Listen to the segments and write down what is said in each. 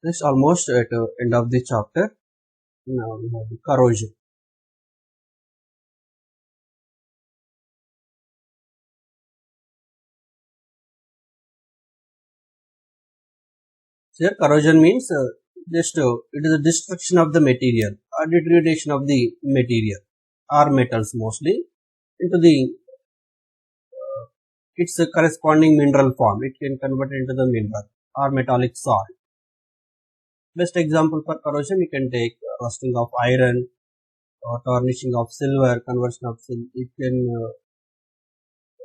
This almost at the end of the chapter. Now we have the corrosion. So here corrosion means it is a destruction of the material or deterioration of the material or metals mostly into the its corresponding mineral form. It can convert into the mineral or metallic salt. Best example for corrosion you can take rusting of iron or tarnishing of silver, conversion of silver. It can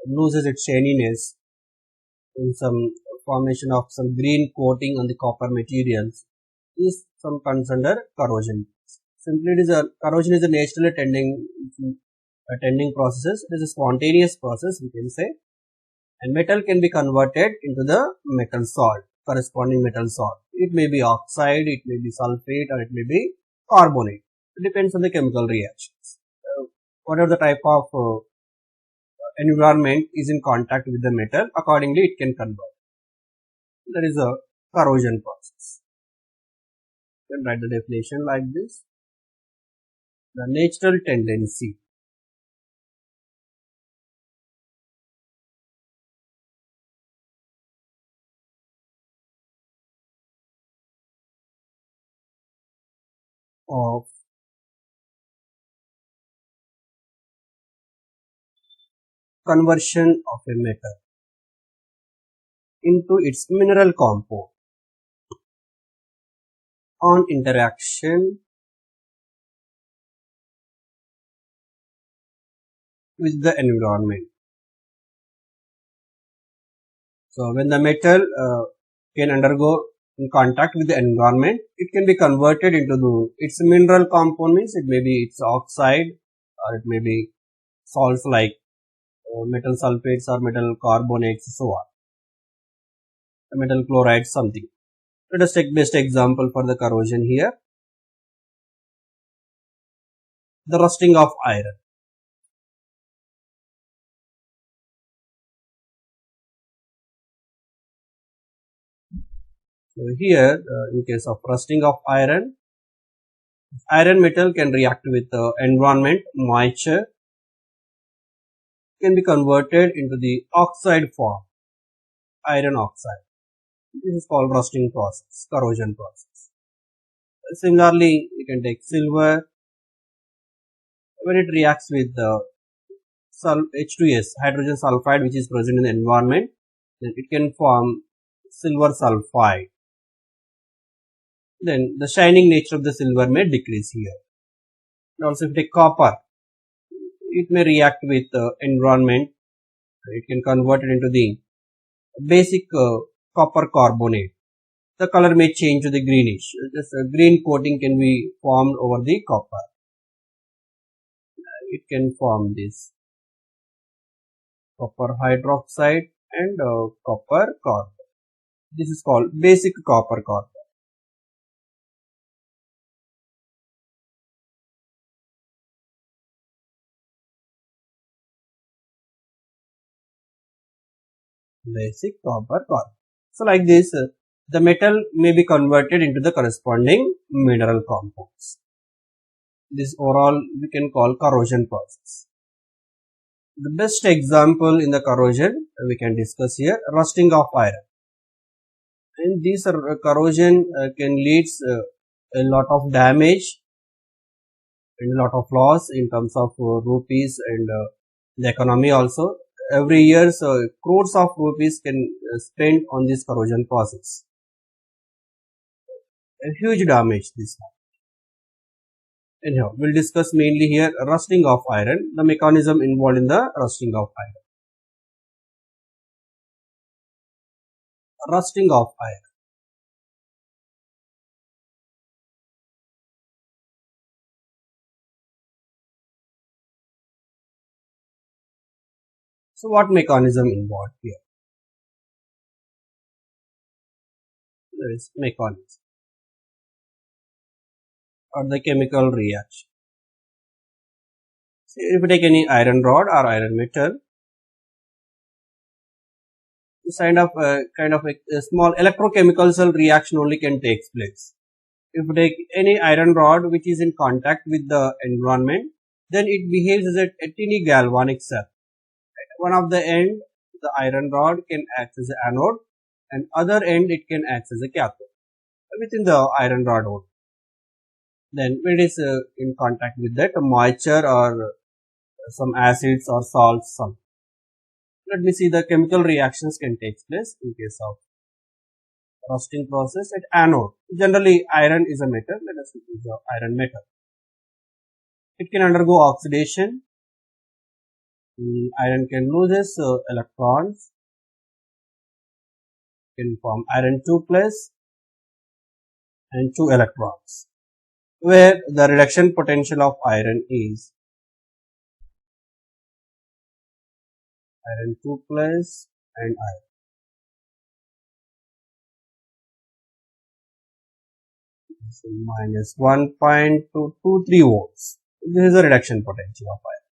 loses its shininess in some formation of some green coating on the copper materials is some comes under corrosion. Simply it is a corrosion is a naturally tending process. It is a spontaneous process we can say, and metal can be converted into the metal salt, corresponding metal salt. It may be oxide, it may be sulfate, or it may be carbonate. It depends on the chemical reactions. Whatever the type of environment is in contact with the metal, accordingly it can convert. That is a corrosion process. You can write the definition like this. The natural tendency of conversion of a metal into its mineral compound on interaction with the environment. So when the metal can undergo in contact with the environment, it can be converted into its mineral compound. Means it may be its oxide or it may be salts like metal sulfates or metal carbonates, so on. Metal chloride, something. Let us take best example for the corrosion here. The rusting of iron. So here, in case of rusting of iron metal can react with the environment, moisture, can be converted into the oxide form, iron oxide. This is called rusting process, corrosion process. Similarly, you can take silver. When it reacts with the H2S, hydrogen sulfide, which is present in the environment, then it can form silver sulfide. Then the shining nature of the silver may decrease here. And also, if you take copper, it may react with the environment. It can convert it into the basic copper carbonate. The color may change to the greenish. This green coating can be formed over the copper. It can form this copper hydroxide and copper carbon. This is called basic copper carbon. Basic copper carbon. So like this, the metal may be converted into the corresponding mineral compounds. This overall we can call corrosion process. The best example in the corrosion we can discuss here, rusting of iron. And this corrosion can lead a lot of damage and a lot of loss in terms of rupees and the economy also. Every year, crores of rupees can spend on this corrosion process. A huge damage this one. Anyhow, we'll discuss mainly here rusting of iron, the mechanism involved in the rusting of iron. Rusting of iron. So what mechanism involved here? There is mechanism or the chemical reaction. So if you take any iron rod or iron metal, this kind of a small electrochemical cell reaction only can take place. If you take any iron rod which is in contact with the environment, then it behaves as a tiny galvanic cell. At one of the end, the iron rod can act as an anode, and other end it can act as a cathode within the iron rod only. Then when it is in contact with that moisture or some acids or salts, let me see the chemical reactions can take place in case of rusting process at anode. Generally iron is a metal, let us use the iron metal. It can undergo oxidation. Iron can loses electrons, can form iron 2 plus and 2 electrons, where the reduction potential of iron is iron 2 plus and iron. So minus 1.223 volts. This is the reduction potential of iron.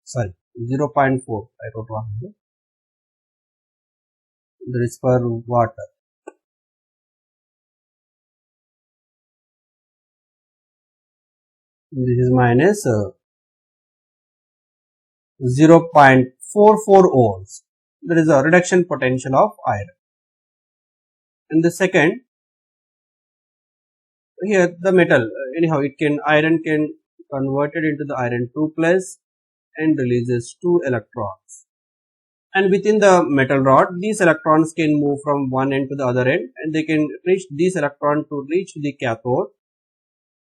Sorry, 0.4. I wrote wrong here. That is for water. This is minus 0.44 ohms. That is the reduction potential of iron. And the second, here the metal, anyhow iron can converted into the iron 2 plus and releases 2 electrons. And within the metal rod, these electrons can move from one end to the other end, and they can reach this electron to reach the cathode.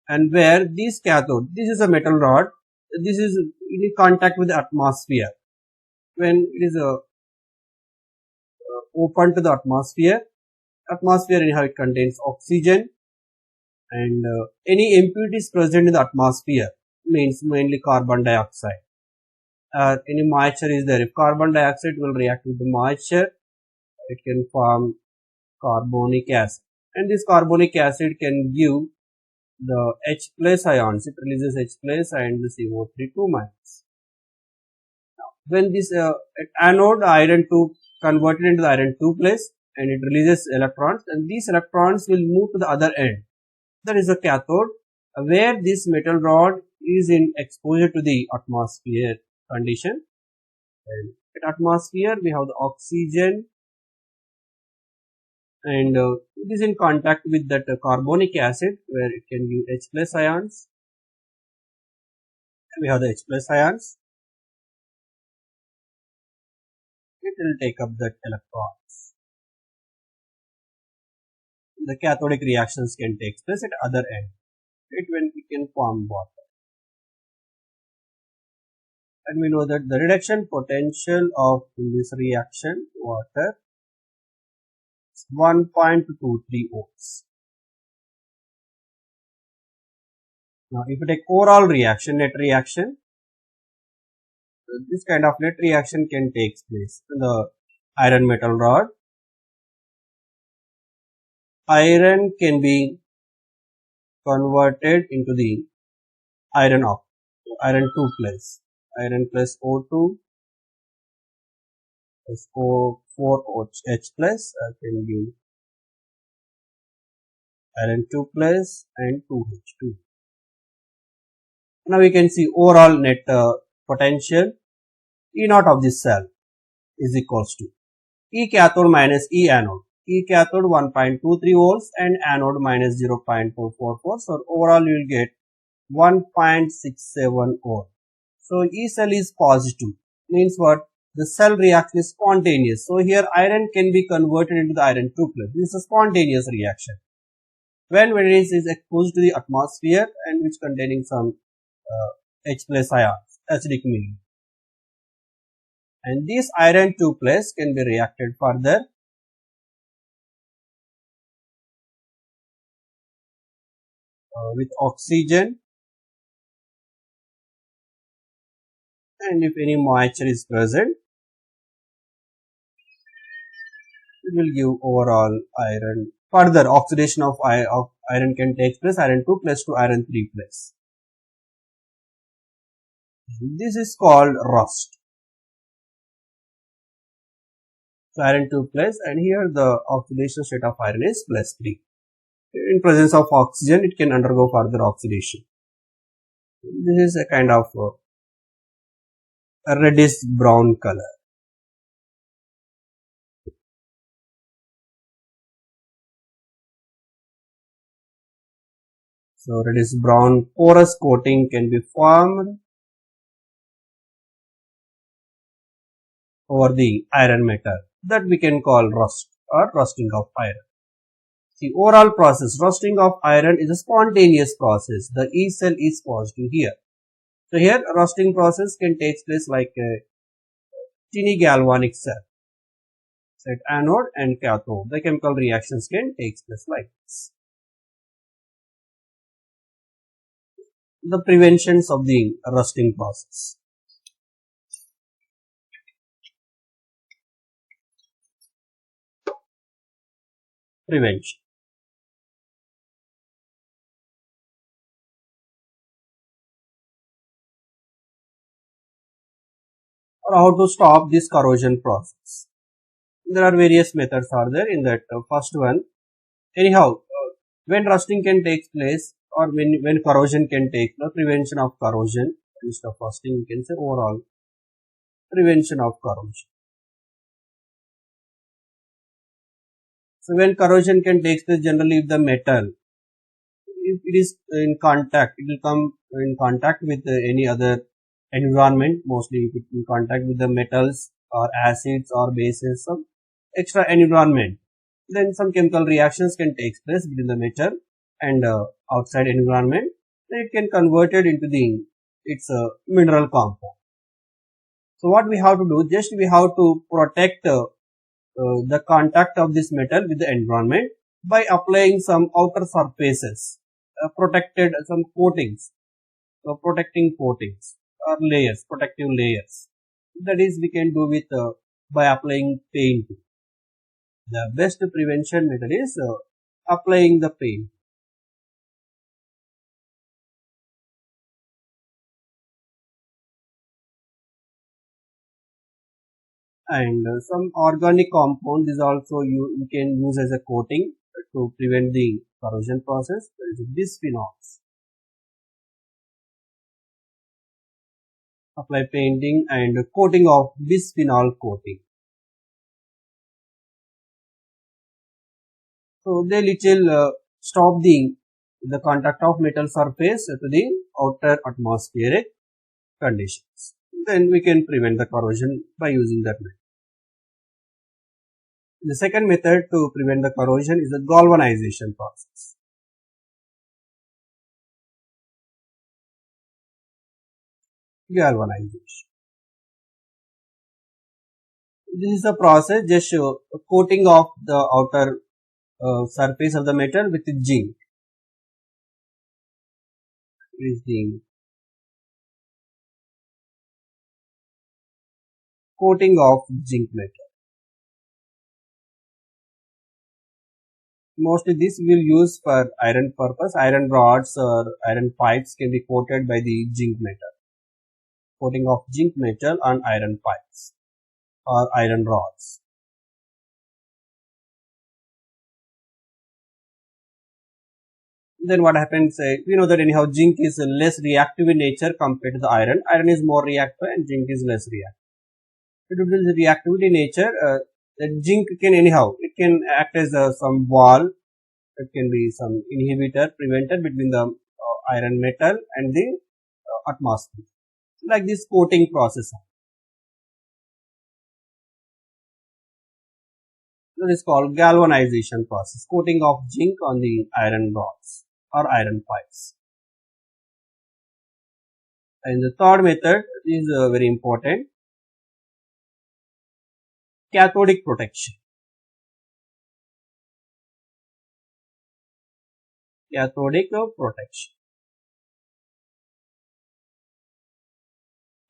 And where this cathode, this is a metal rod, this is in contact with the atmosphere. When it is open to the atmosphere anyhow it contains oxygen, and any impurities present in the atmosphere means mainly carbon dioxide. Any moisture is there. If carbon dioxide will react with the moisture, it can form carbonic acid, and this carbonic acid can give the H plus ions. It releases H plus and the CO3 2 minus. Now, when this at anode, iron 2 converted into the iron 2 plus, and it releases electrons, and these electrons will move to the other end. That is the cathode, where this metal rod is in exposure to the atmosphere condition. And at atmosphere we have the oxygen, and it is in contact with that carbonic acid, where it can give H plus ions. And we have the H plus ions. It will take up that electrons. The cathodic reactions can take place at other end. It when we can form water. And we know that the reduction potential of in this reaction water is 1.23 ohms. Now, if you take overall reaction, net reaction, this kind of net reaction can take place in the iron metal rod. Iron can be converted into the iron 2 plus. Iron plus O2 plus O4 H plus can give iron 2 plus and 2H2. Now we can see overall net potential E naught of this cell is equals to E cathode minus E anode. E cathode 1.23 volts and anode minus 0.444. So overall you will get 1.67 ohm. So E cell is positive, means what? The cell reaction is spontaneous. So here iron can be converted into the iron 2 plus. This is a spontaneous reaction. When it is exposed to the atmosphere and which containing some H plus ions, acidic medium. And this iron 2 plus can be reacted further with oxygen, and if any moisture is present, it will give overall iron. Further oxidation of iron can take place, iron 2 plus to iron 3 plus. This is called rust. So iron 2 plus, and here the oxidation state of iron is plus 3. In presence of oxygen, it can undergo further oxidation. This is a kind of a reddish brown color. So reddish brown porous coating can be formed over the iron metal, that we can call rust or rusting of iron. The overall process, rusting of iron, is a spontaneous process. The E cell is positive here. So here rusting process can take place like a tiny galvanic cell. So at anode and cathode, the chemical reactions can take place like this. The preventions of the rusting process. Prevention. Or how to stop this corrosion process. There are various methods are there in that first one. Anyhow, when rusting can take place or when corrosion can take place, prevention of corrosion instead of rusting, we can say overall prevention of corrosion. So when corrosion can take place, generally if the metal, if it is in contact, it will come in contact with any other environment, mostly if it in contact with the metals or acids or bases, some extra environment, then some chemical reactions can take place between the metal and outside environment. Then it can convert it into its mineral compound. So what we have to do, just we have to protect the contact of this metal with the environment by applying some outer surfaces, protected some coatings, so protecting coatings or layers, protective layers. That is we can do with by applying paint. The best prevention method is applying the paint. And some organic compound is also you can use as a coating to prevent the corrosion process. There is bisphenols. Apply painting and coating of bisphenol coating. So they little stop the contact of metal surface to the outer atmospheric conditions. Then we can prevent the corrosion by using that method. The second method to prevent the corrosion is the galvanization process. Galvanization. This is a process just coating of the outer surface of the metal with zinc. Is the coating of zinc metal. Mostly this we will use for iron purpose. Iron rods or iron pipes can be coated by the zinc metal. Coating of zinc metal on iron pipes or iron rods. Then what happens, we know that anyhow zinc is less reactive in nature compared to the iron. Iron is more reactive and zinc is less reactive. Due to the reactivity nature, the zinc can anyhow, it can act as some wall, it can be some inhibitor, preventer between the iron metal and the atmosphere. Like this coating process. That is called galvanization process, coating of zinc on the iron rods or iron pipes. And the third method is very important, cathodic protection. Cathodic protection.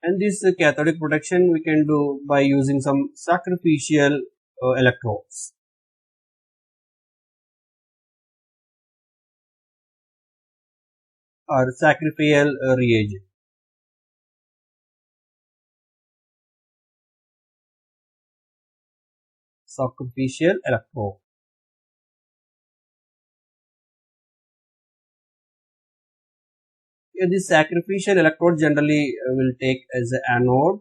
And this cathodic protection we can do by using some sacrificial electrodes. Or sacrificial reagent. sacrificial electrode. Here this sacrificial electrode generally will take as an anode.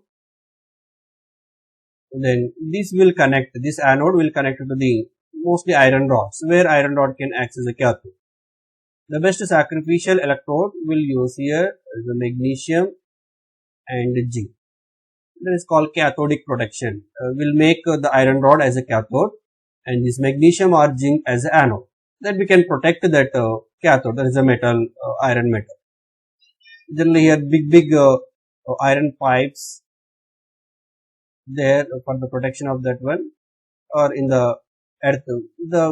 Then this anode will connect to the mostly iron rods, where iron rod can act as a cathode. The best sacrificial electrode will use here the magnesium and zinc. That is called cathodic protection. Will make the iron rod as a cathode and this magnesium or zinc as an anode. That we can protect that cathode, that is a metal, iron metal. Generally here big iron pipes there for the protection of that one, or in the earth,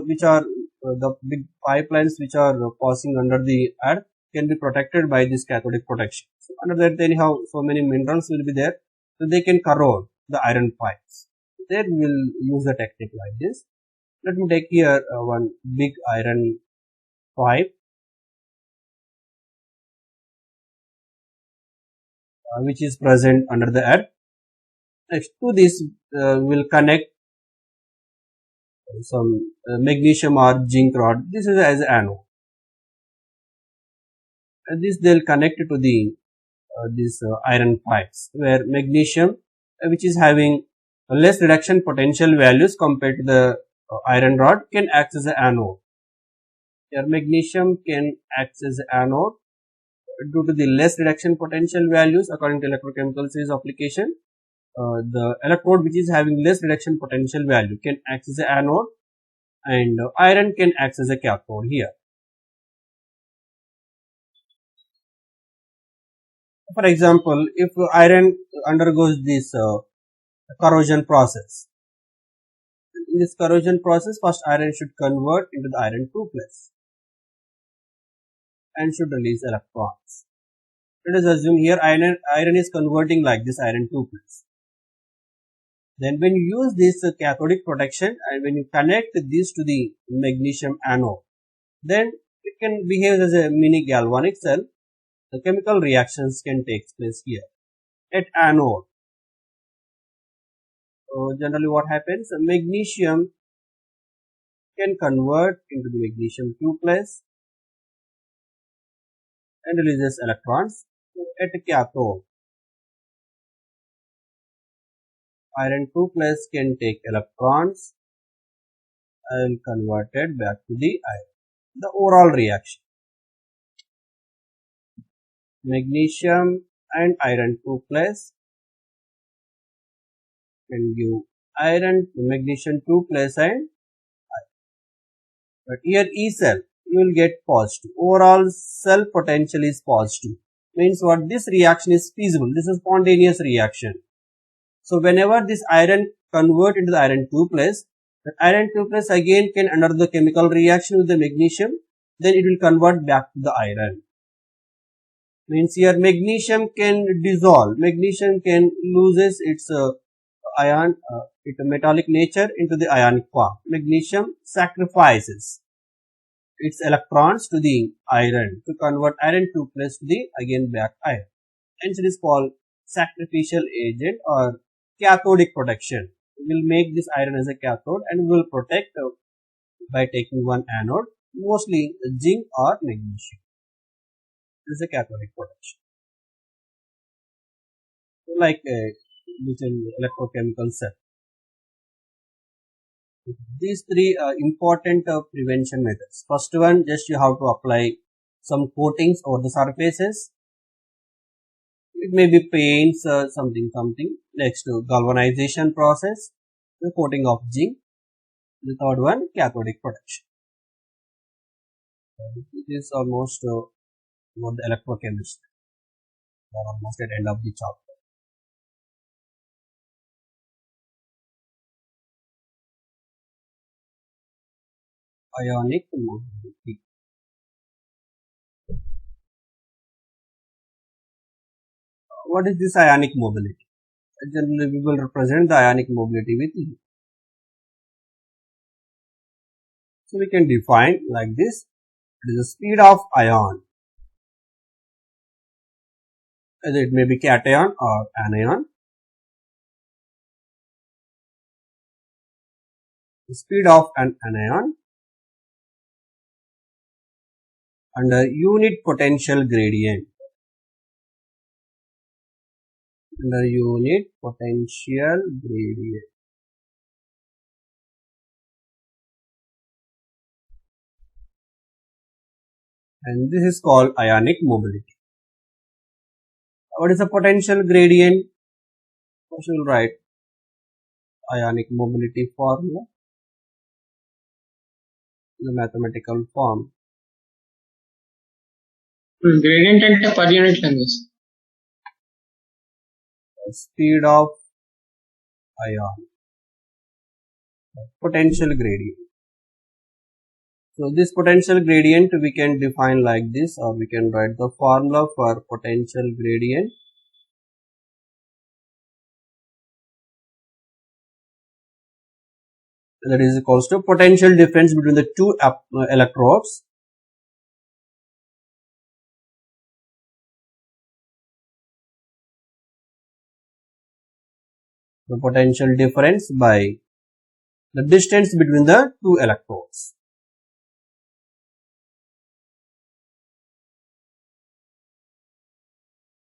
which are the big pipelines which are passing under the earth can be protected by this cathodic protection. So under that anyhow so many minerals will be there, so they can corrode the iron pipes. There we will use the technique like this. Let me take here one big iron pipe which is present under the earth. Next to this will connect some magnesium or zinc rod. This is as anode, and this they will connect to the iron pipes, where magnesium which is having less reduction potential values compared to the iron rod can act as an anode. Here magnesium can act as an anode due to the less reduction potential values according to electrochemical series application. The electrode which is having less reduction potential value can act as an anode, and iron can act as a cathode here. For example, if iron undergoes this corrosion process, in this corrosion process first iron should convert into the iron 2+ and should release electrons. Let us assume here iron is converting like this, iron 2+. Then when you use this cathodic protection and when you connect this to the magnesium anode, then it can behave as a mini galvanic cell. The chemical reactions can take place here at anode. So generally what happens, magnesium can convert into the magnesium 2+ and releases electrons. So at cathode, iron 2+ can take electrons and convert it back to the iron. The overall reaction, magnesium and iron 2+ can give magnesium 2+ and iron. But here E cell you will get positive. Overall cell potential is positive. Means what, this reaction is feasible. This is spontaneous reaction. So whenever this iron convert into the iron 2+, the iron 2+ again can under the chemical reaction with the magnesium, then it will convert back to the iron. Means here magnesium can dissolve, magnesium can loses its ion, its metallic nature into the ionic form. Magnesium sacrifices its electrons to the iron to convert iron 2+ to the again back iron. Hence it is called sacrificial agent or cathodic protection. We will make this iron as a cathode and we will protect by taking one anode, mostly zinc or magnesium. This is a cathodic protection. Like little electrochemical cell. These three important prevention methods. First one, just you have to apply some coatings over the surfaces. It may be paints, something. Next, galvanization process, the coating of zinc. The third one, cathodic protection. It is almost about the electrochemistry. We are almost at the end of the chapter. Ionic mobility. What is this ionic mobility? Generally, we will represent the ionic mobility with E. So we can define like this. It is the speed of ion. Either it may be cation or anion. the speed of an anion under unit potential gradient. Under unit potential gradient. And this is called ionic mobility. What is the potential gradient? First we will write ionic mobility formula in the mathematical form. Gradient and per unit length. Speed of ion. Potential gradient. So this potential gradient we can define like this, or we can write the formula for potential gradient. That is equals to potential difference between the two electrodes the potential difference by the distance between the two electrodes.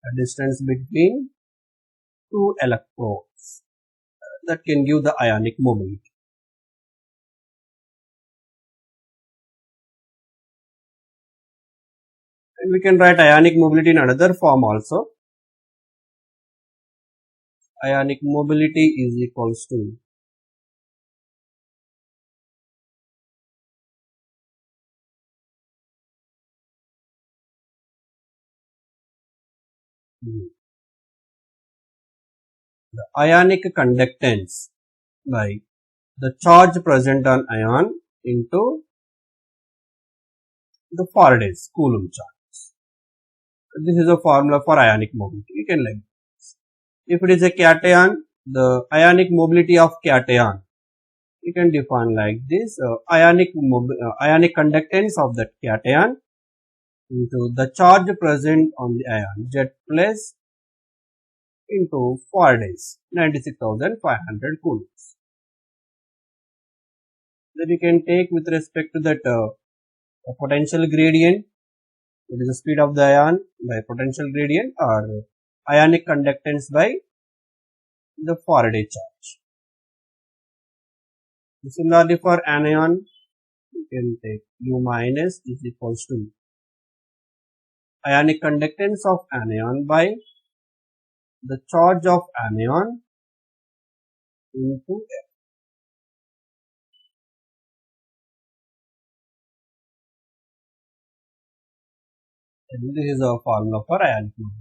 The distance between two electrodes that can give the ionic mobility. And we can write ionic mobility in another form also. Ionic mobility is equals to the ionic conductance by the charge present on ion into the Faraday's Coulomb charge. This is a formula for ionic mobility. You can like this. If it is a cation, the ionic mobility of cation, you can define like this: ionic conductance of that cation into the charge present on the ion Z plus into Faraday's 96,500 coulombs. Then we can take with respect to that potential gradient, it is the speed of the ion by potential gradient, or ionic conductance by the Faraday charge. Similarly for anion, you can take U minus is equals to ionic conductance of anion by the charge of anion into F. And this is a formula for ionic mobility.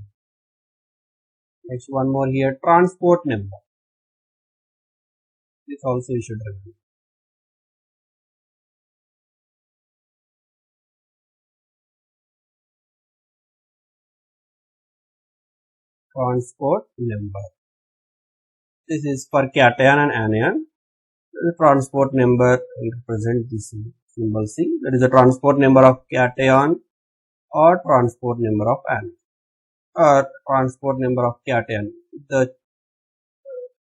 Next one more here, transport number. This also you should review. Transport number. This is for cation and anion. The transport number will represent this symbol C. That is the transport number of cation or transport number of anion, or transport number of cation. The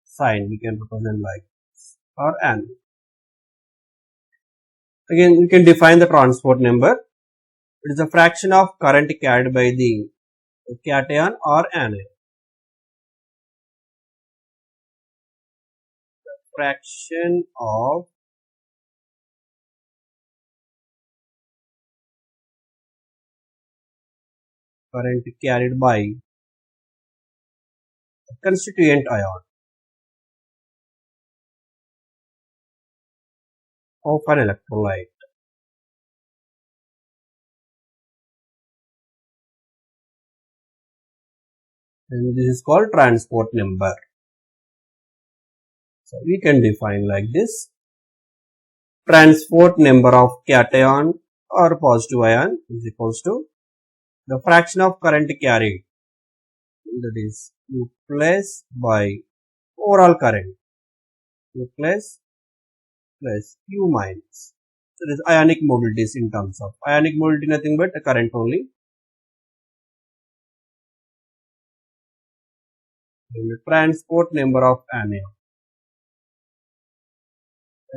sign we can represent like this, or anion. Again, you can define the transport number. It is a fraction of current carried by the cation or anion. Fraction of current carried by a constituent ion of an electrolyte. And this is called transport number. So we can define like this: transport number of cation or positive ion is equals to the fraction of current carried, that is Q plus by overall current, Q plus Q minus. So this ionic mobilities in terms of ionic mobility, nothing but the current only. And the transport number of anion.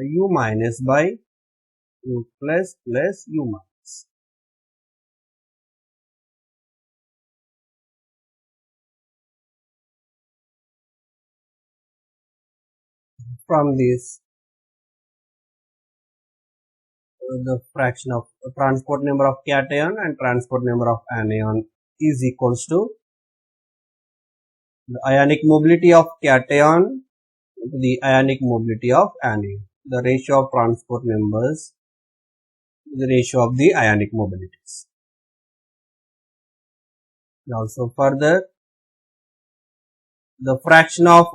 U minus by U plus U minus. From this, the fraction of transport number of cation and transport number of anion is equals to the ionic mobility of cation to the ionic mobility of anion. The ratio of transport numbers, the ratio of the ionic mobilities. Also further, the fraction of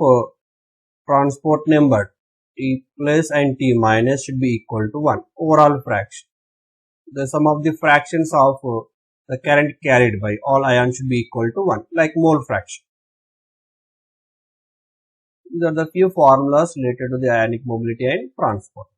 transport number T plus and T minus should be equal to 1. Overall fraction. The sum of the fractions of the current carried by all ions should be equal to 1, like mole fraction. These are the few formulas related to the ionic mobility and transport.